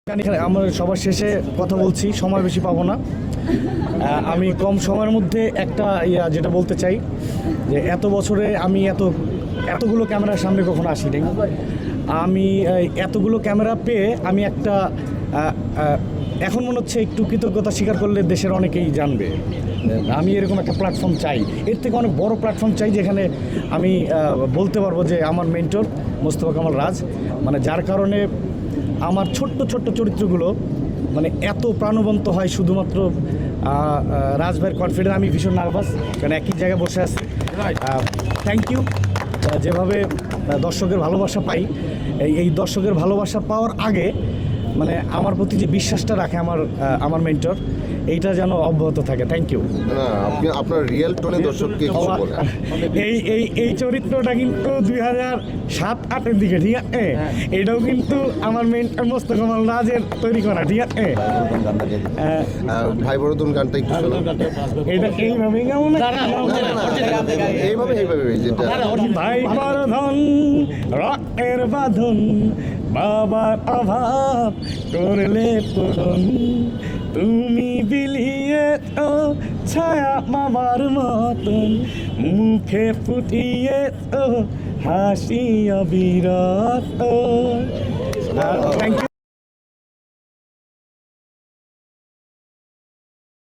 আমরা সবার শেষে কথা বলছি, সময় বেশি পাবো না। আমি কম সময়ের মধ্যে একটা যেটা বলতে চাই যে এত বছরে আমি এতগুলো ক্যামেরার সামনে কখনো আসিনি। আমি এতগুলো ক্যামেরা পেয়ে আমি একটা এখন মনে হচ্ছে একটু কৃতজ্ঞতা স্বীকার করলে দেশের অনেকেই জানবে। আমি এরকম একটা প্ল্যাটফর্ম চাই, এর থেকে অনেক বড় প্ল্যাটফর্ম চাই যেখানে আমি বলতে পারবো যে আমার মেন্টর মোস্তফা কামাল রাজ, মানে যার কারণে আমার ছোট্ট ছোট্ট চরিত্রগুলো মানে এত প্রাণবন্ত হয় শুধুমাত্র রাজ ভাইয়ের কনফিডেন্স। আমি ভীষণ নার্ভাস কারণ একই জায়গায় বসে আছি। Thank you. যেভাবে দর্শকের ভালোবাসা পাই, এই দর্শকের ভালোবাসা পাওয়ার আগে মানে আমার প্রতি যে বিশ্বাসটা রাখে আমার মেন্টর, এইটা যেন অব্যাহত থাকে। Thank you. না, আপনি আপনার রিয়েল টোনে দর্শককে কিছু বলেন। এই চরিত্রটা কিন্তু 2007-08 দিকে, ঠিক আছে? এটাও কিন্তু আমার মেন্টর মোস্তফা কামাল রাজের তৈরি করা, ঠিক আছে? ভাই বড়দন গানটা একটু শোনান। এটা এইভাবেই কেমন এইভাবে যেটা ভাই বড়ধন রক্তের বাঁধন, বাবার অভাব করলে পূরণ, তুমি বিলিয়ে তো ছায়া মামার মতন, মুখে ফুটিয়ে তো হাসি অবিরত। Thank you.